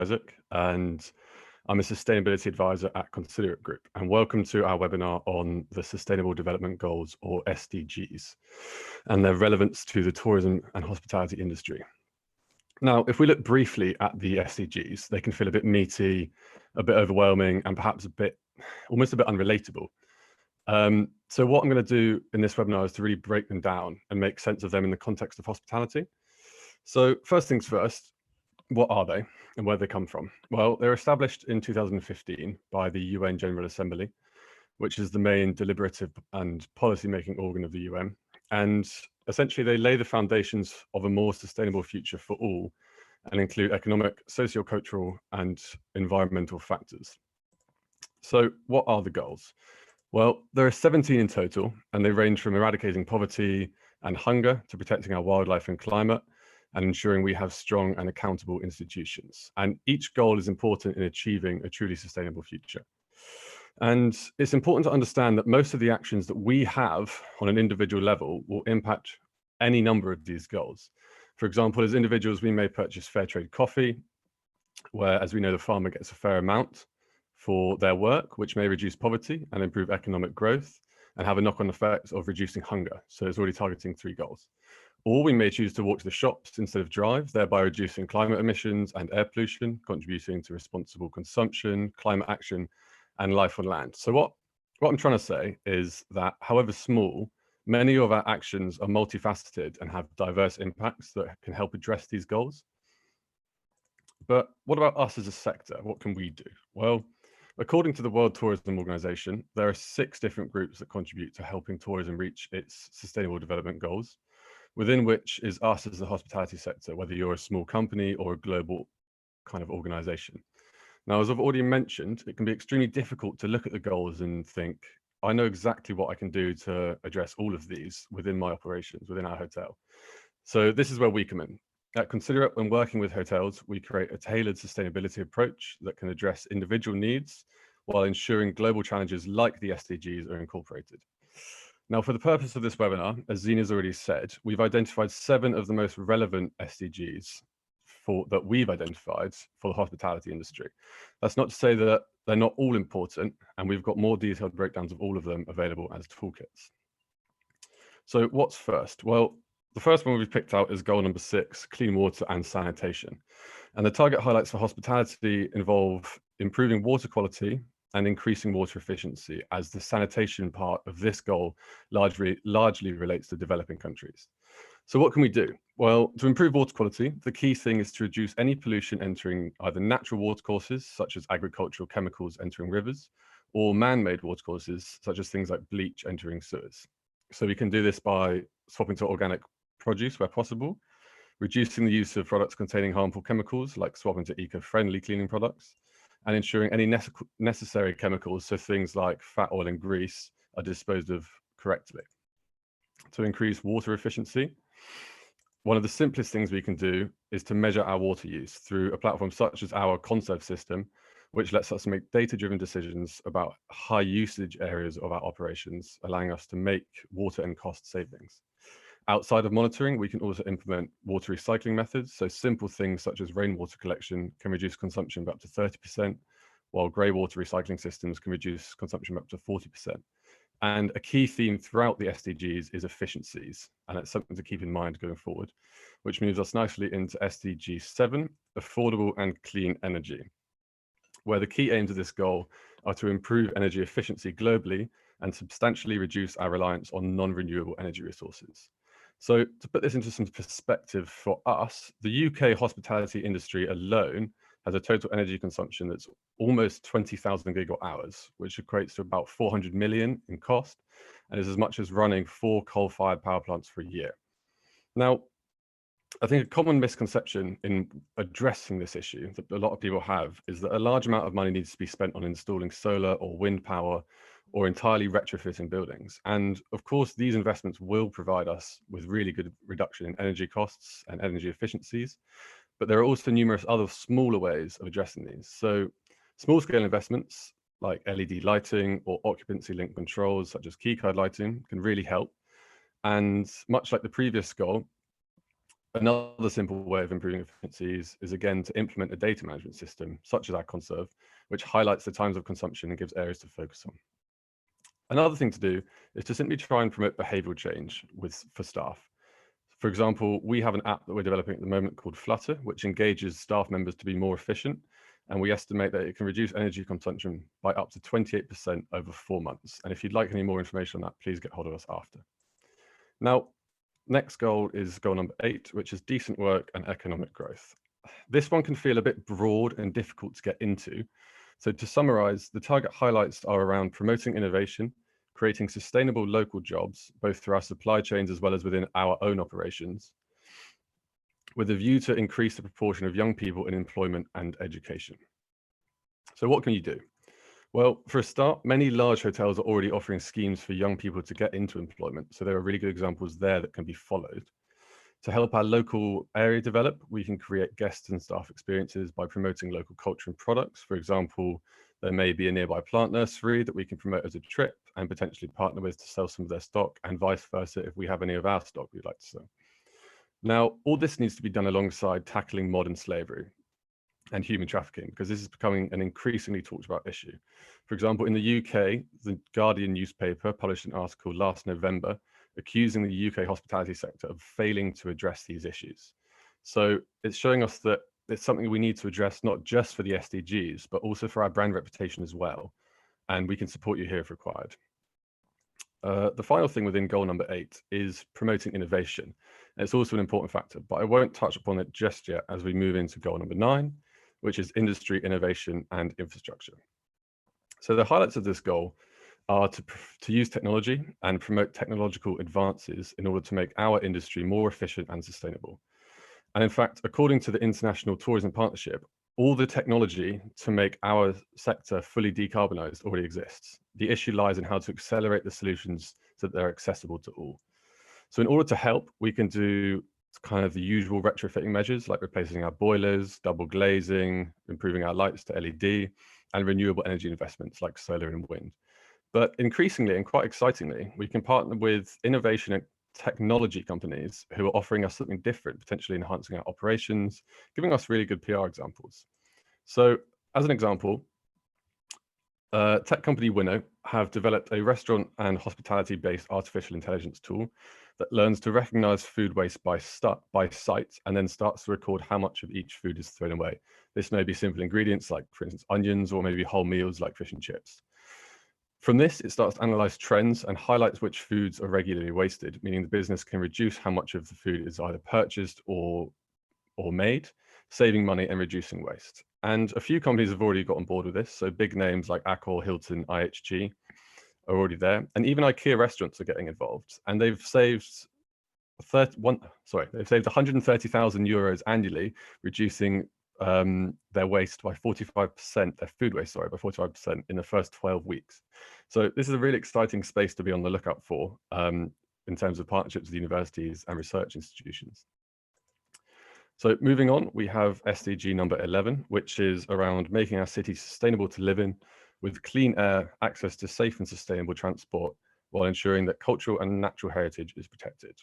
Isaac, and I'm a sustainability advisor at Considerate Group. And welcome to our webinar on the Sustainable Development Goals, or SDGs, and their relevance to the tourism and hospitality industry. Now, if we look briefly at the SDGs, they can feel a bit meaty, a bit overwhelming, and perhaps almost a bit unrelatable. So what I'm going to do in this webinar is to really break them down and make sense of them in the context of hospitality. So first things first, what are they and where they come from? Well, they were established in 2015 by the UN General Assembly, which is the main deliberative and policy-making organ of the UN. And essentially, they lay the foundations of a more sustainable future for all and include economic, socio-cultural, and environmental factors. So what are the goals? Well, there are 17 in total, and they range from eradicating poverty and hunger to protecting our wildlife and climate, and ensuring we have strong and accountable institutions. And each goal is important in achieving a truly sustainable future. And it's important to understand that most of the actions that we have on an individual level will impact any number of these goals. For example, as individuals, we may purchase fair trade coffee, where, as we know, the farmer gets a fair amount for their work, which may reduce poverty and improve economic growth and have a knock-on effect of reducing hunger. So it's already targeting 3 goals. Or we may choose to walk to the shops instead of drive, thereby reducing climate emissions and air pollution, contributing to responsible consumption, climate action, and life on land. So what I'm trying to say is that, however small, many of our actions are multifaceted and have diverse impacts that can help address these goals. But what about us as a sector? What can we do? Well, according to the World Tourism Organization, there are 6 different groups that contribute to helping tourism reach its sustainable development goals, within which is us as the hospitality sector, whether you're a small company or a global kind of organization. Now, as I've already mentioned, it can be extremely difficult to look at the goals and think, I know exactly what I can do to address all of these within my operations, within our hotel. So this is where we come in. At Considerate, when working with hotels, we create a tailored sustainability approach that can address individual needs while ensuring global challenges like the SDGs are incorporated. Now, for the purpose of this webinar, as Zina's already said, we've identified 7 of the most relevant SDGs that we've identified for the hospitality industry. That's not to say that they're not all important, and we've got more detailed breakdowns of all of them available as toolkits. So what's first? Well, the first one we've picked out is goal number 6, clean water and sanitation. And the target highlights for hospitality involve improving water quality and increasing water efficiency, as the sanitation part of this goal largely relates to developing countries. So what can we do? Well, to improve water quality, the key thing is to reduce any pollution entering either natural watercourses, such as agricultural chemicals entering rivers, or man-made watercourses, such as things like bleach entering sewers. So we can do this by swapping to organic produce where possible, reducing the use of products containing harmful chemicals, like swapping to eco-friendly cleaning products, and ensuring any necessary chemicals, so things like fat, oil, and grease, are disposed of correctly. To increase water efficiency, one of the simplest things we can do is to measure our water use through a platform such as our Conserve system, which lets us make data-driven decisions about high usage areas of our operations, allowing us to make water and cost savings. Outside of monitoring, we can also implement water recycling methods. So simple things such as rainwater collection can reduce consumption by up to 30%, while grey water recycling systems can reduce consumption by up to 40%. And a key theme throughout the SDGs is efficiencies, and it's something to keep in mind going forward, which moves us nicely into SDG 7, affordable and clean energy, where the key aims of this goal are to improve energy efficiency globally and substantially reduce our reliance on non-renewable energy resources. So to put this into some perspective for us, the UK hospitality industry alone has a total energy consumption that's almost 20,000 gigawatt hours, which equates to about 400 million in cost, and is as much as running 4 coal-fired power plants for a year. Now, I think a common misconception in addressing this issue that a lot of people have is that a large amount of money needs to be spent on installing solar or wind power or entirely retrofitting buildings. And of course, these investments will provide us with really good reduction in energy costs and energy efficiencies. But there are also numerous other smaller ways of addressing these. So small-scale investments like LED lighting or occupancy-linked controls, such as keycard lighting, can really help. And much like the previous goal, Another simple way of improving efficiencies is again to implement a data management system, such as our Conserve, which highlights the times of consumption and gives areas to focus on. Another thing to do is to simply try and promote behavioral change for staff. For example, we have an app that we're developing at the moment called Flutter, which engages staff members to be more efficient. And we estimate that it can reduce energy consumption by up to 28% over 4 months. And if you'd like any more information on that, please get hold of us after. Now, next goal is goal number 8, which is decent work and economic growth. This one can feel a bit broad and difficult to get into. So to summarize, the target highlights are around promoting innovation, creating sustainable local jobs, both through our supply chains as well as within our own operations, with a view to increase the proportion of young people in employment and education. So what can you do? Well, for a start, many large hotels are already offering schemes for young people to get into employment. So there are really good examples there that can be followed. To help our local area develop, we can create guest and staff experiences by promoting local culture and products. For example, there may be a nearby plant nursery that we can promote as a trip and potentially partner with to sell some of their stock, and vice versa if we have any of our stock we'd like to sell. Now, all this needs to be done alongside tackling modern slavery and human trafficking, because this is becoming an increasingly talked about issue. For example, in the UK, the Guardian newspaper published an article last November accusing the UK hospitality sector of failing to address these issues. So it's showing us that it's something we need to address, not just for the SDGs, but also for our brand reputation as well. And we can support you here if required. The final thing within goal number 8 is promoting innovation. And it's also an important factor, but I won't touch upon it just yet as we move into goal number 9, which is industry, innovation, and infrastructure. So the highlights of this goal are to use technology and promote technological advances in order to make our industry more efficient and sustainable. And in fact, according to the International Tourism Partnership, all the technology to make our sector fully decarbonized already exists. The issue lies in how to accelerate the solutions so that they're accessible to all. So in order to help, we can do kind of the usual retrofitting measures like replacing our boilers, double glazing, improving our lights to LED, and renewable energy investments like solar and wind. But increasingly and quite excitingly, we can partner with innovation and technology companies who are offering us something different, potentially enhancing our operations, giving us really good PR examples. So as an example, tech company Winnow have developed a restaurant and hospitality-based artificial intelligence tool that learns to recognize food waste by sight and then starts to record how much of each food is thrown away. This may be simple ingredients like, for instance, onions, or maybe whole meals like fish and chips. From this, it starts to analyze trends and highlights which foods are regularly wasted, meaning the business can reduce how much of the food is either purchased or made, saving money and reducing waste. And a few companies have already got on board with this. So big names like Accor, Hilton, IHG are already there. And even IKEA restaurants are getting involved. And they've saved 130,000 euros annually, reducing their waste by 45%, their food waste, by 45% in the first 12 weeks. So this is a really exciting space to be on the lookout for in terms of partnerships with universities and research institutions. So moving on, we have Sdg number 11, which is around making our city sustainable to live in with clean air, access to safe and sustainable transport, while ensuring that cultural and natural heritage is protected.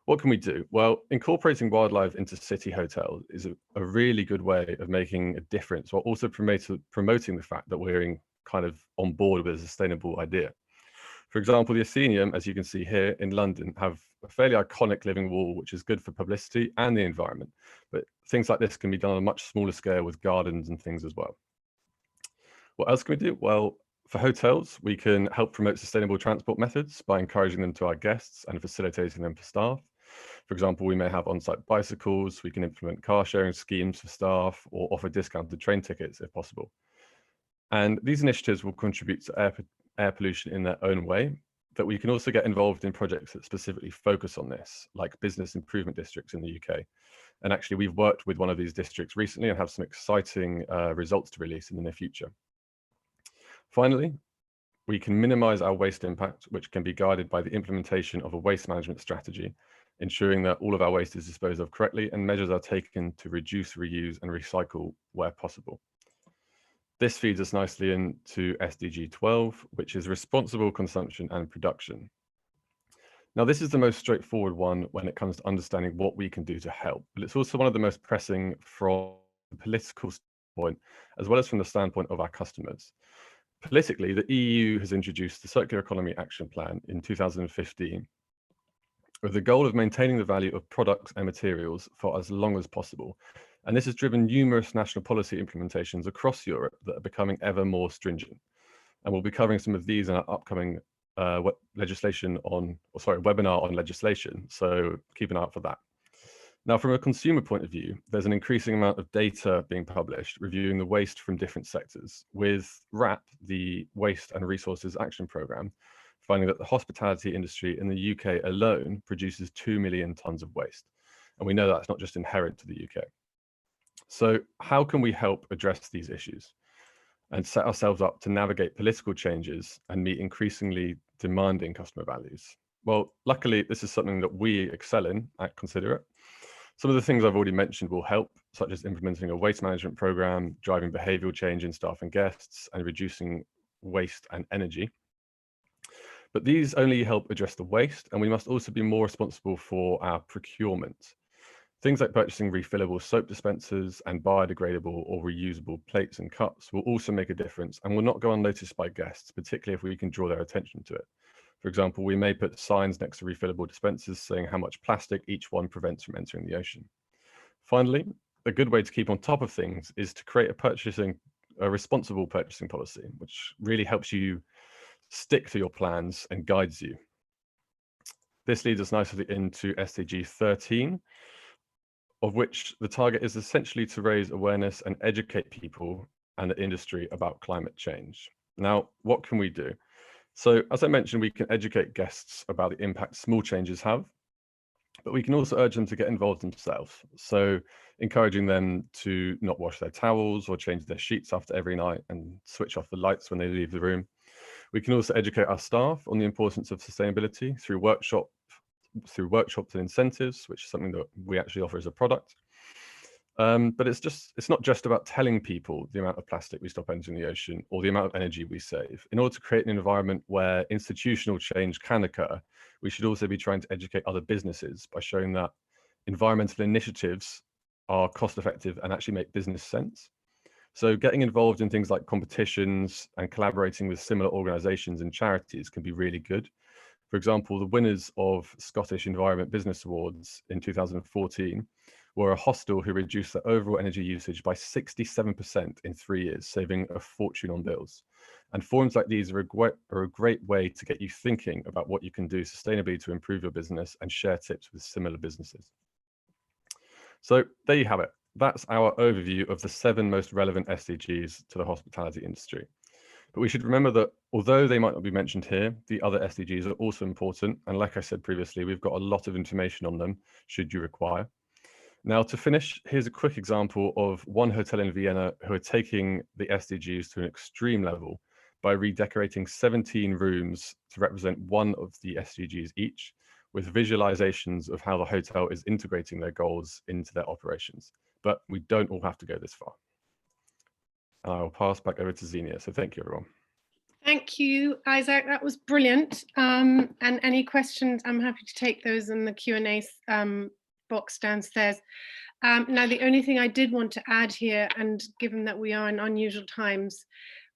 What can we do? Well, incorporating wildlife into city hotels is a really good way of making a difference, while also promoting the fact that we're kind of on board with a sustainable idea. For example, the Athenaeum, as you can see here in London, have a fairly iconic living wall, which is good for publicity and the environment. But things like this can be done on a much smaller scale with gardens and things as well. What else can we do? Well, for hotels, we can help promote sustainable transport methods by encouraging them to our guests and facilitating them for staff. For example, we may have on-site bicycles, we can implement car sharing schemes for staff, or offer discounted train tickets if possible. And these initiatives will contribute to air pollution in their own way, but we can also get involved in projects that specifically focus on this, like business improvement districts in the UK. And actually, we've worked with one of these districts recently and have some exciting results to release in the near future. Finally, we can minimize our waste impact, which can be guided by the implementation of a waste management strategy, ensuring that all of our waste is disposed of correctly and measures are taken to reduce, reuse, and recycle where possible. This feeds us nicely into SDG 12, which is responsible consumption and production. Now, this is the most straightforward one when it comes to understanding what we can do to help, but it's also one of the most pressing from a political standpoint, as well as from the standpoint of our customers. Politically, the EU has introduced the Circular Economy Action Plan in 2015 with the goal of maintaining the value of products and materials for as long as possible. And this has driven numerous national policy implementations across Europe that are becoming ever more stringent. And we'll be covering some of these in our upcoming webinar on legislation. So keep an eye out for that. Now, from a consumer point of view, there's an increasing amount of data being published reviewing the waste from different sectors, with WRAP, the Waste and Resources Action Programme, finding that the hospitality industry in the UK alone produces 2 million tonnes of waste. And we know that's not just inherent to the UK. So how can we help address these issues and set ourselves up to navigate political changes and meet increasingly demanding customer values? Well, luckily, this is something that we excel in at Considerate. Some of the things I've already mentioned will help, such as implementing a waste management program, driving behavioral change in staff and guests, and reducing waste and energy. But these only help address the waste, and we must also be more responsible for our procurement. Things like purchasing refillable soap dispensers and biodegradable or reusable plates and cups will also make a difference and will not go unnoticed by guests, particularly if we can draw their attention to it. For example, we may put signs next to refillable dispensers saying how much plastic each one prevents from entering the ocean. Finally, a good way to keep on top of things is to create a responsible purchasing policy, which really helps you stick to your plans and guides you. This leads us nicely into SDG 13, of which the target is essentially to raise awareness and educate people and the industry about climate change. Now, what can we do? So, as I mentioned, we can educate guests about the impact small changes have, but we can also urge them to get involved themselves. So, encouraging them to not wash their towels or change their sheets after every night and switch off the lights when they leave the room. We can also educate our staff on the importance of sustainability through workshops and incentives, which is something that we actually offer as a product. But it's not just about telling people the amount of plastic we stop entering the ocean or the amount of energy we save. In order to create an environment where institutional change can occur, we should also be trying to educate other businesses by showing that environmental initiatives are cost effective and actually make business sense. So getting involved in things like competitions and collaborating with similar organizations and charities can be really good. For example, the winners of Scottish Environment Business Awards in 2014 were a hostel who reduced their overall energy usage by 67% in 3 years, saving a fortune on bills. And forums like these are a great way to get you thinking about what you can do sustainably to improve your business and share tips with similar businesses. So there you have it. That's our overview of the 7 most relevant SDGs to the hospitality industry. But we should remember that although they might not be mentioned here, the other SDGs are also important. And like I said previously, we've got a lot of information on them, should you require. Now, to finish, here's a quick example of one hotel in Vienna who are taking the SDGs to an extreme level by redecorating 17 rooms to represent one of the SDGs each, with visualizations of how the hotel is integrating their goals into their operations. But we don't all have to go this far. And I will pass back over to Xenia. So thank you, everyone. Thank you, Isaac. That was brilliant. And any questions, I'm happy to take those in the Q&A box downstairs. Now, the only thing I did want to add here, and given that we are in unusual times,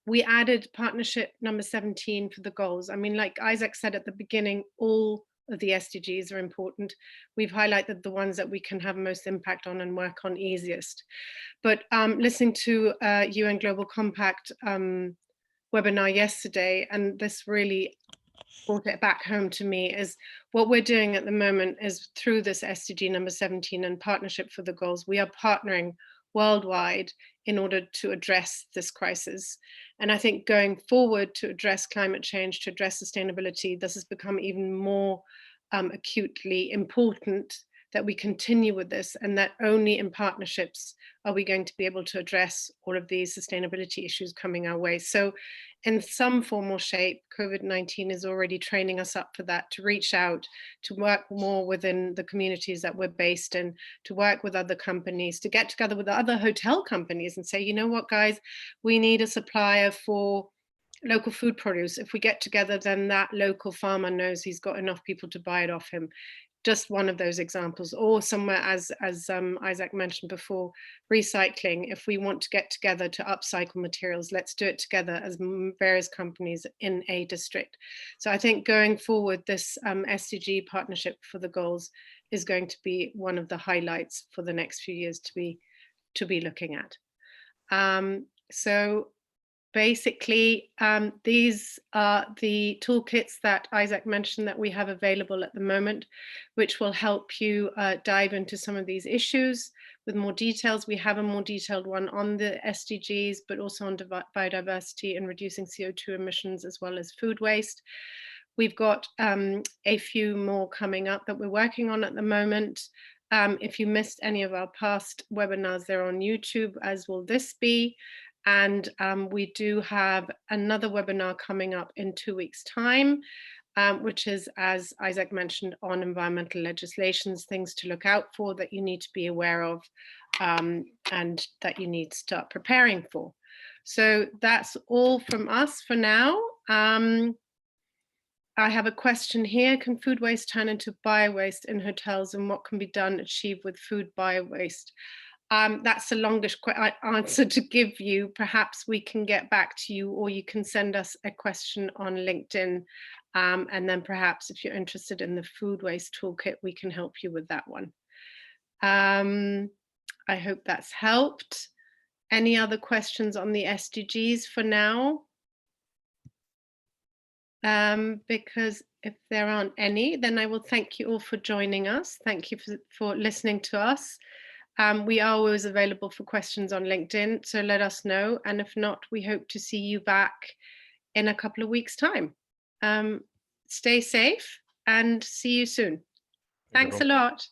we added partnership number 17 for the goals. I mean, like Isaac said at the beginning, all of the SDGs are important. We've highlighted the ones that we can have most impact on and work on easiest. But listening to UN Global Compact webinar yesterday, and this really brought it back home to me, is what we're doing at the moment is through this SDG number 17 and partnership for the goals, we are partnering worldwide in order to address this crisis. And I think going forward to address climate change, to address sustainability, this has become even more acutely important that we continue with this, and that only in partnerships are we going to be able to address all of these sustainability issues coming our way. So in some form or shape, COVID-19 is already training us up for that, to reach out, to work more within the communities that we're based in, to work with other companies, to get together with other hotel companies and say, you know what, guys, we need a supplier for local food produce. If we get together, then that local farmer knows he's got enough people to buy it off him. Just one of those examples. Or somewhere, as Isaac mentioned before, recycling. If we want to get together to upcycle materials, let's do it together as various companies in a district. So I think going forward, this SDG partnership for the goals is going to be one of the highlights for the next few years to be looking at. So basically, these are the toolkits that Isaac mentioned that we have available at the moment, which will help you dive into some of these issues with more details. We have a more detailed one on the SDGs, but also on biodiversity and reducing CO2 emissions, as well as food waste. We've got a few more coming up that we're working on at the moment. If you missed any of our past webinars, they're on YouTube, as will this be. And we do have another webinar coming up in 2 weeks' time, which is, as Isaac mentioned, on environmental legislations, things to look out for that you need to be aware of and that you need to start preparing for. So that's all from us for now. I have a question here. Can food waste turn into bio-waste in hotels, and what can be done to achieve with food bio-waste? That's the longest answer to give you. Perhaps we can get back to you, or you can send us a question on LinkedIn. And then perhaps if you're interested in the food waste toolkit, we can help you with that one. I hope that's helped. Any other questions on the SDGs for now? Because if there aren't any, then I will thank you all for joining us. Thank you for listening to us. We are always available for questions on LinkedIn, so let us know. And if not, we hope to see you back in a couple of weeks' time. Stay safe and see you soon. Thanks a lot.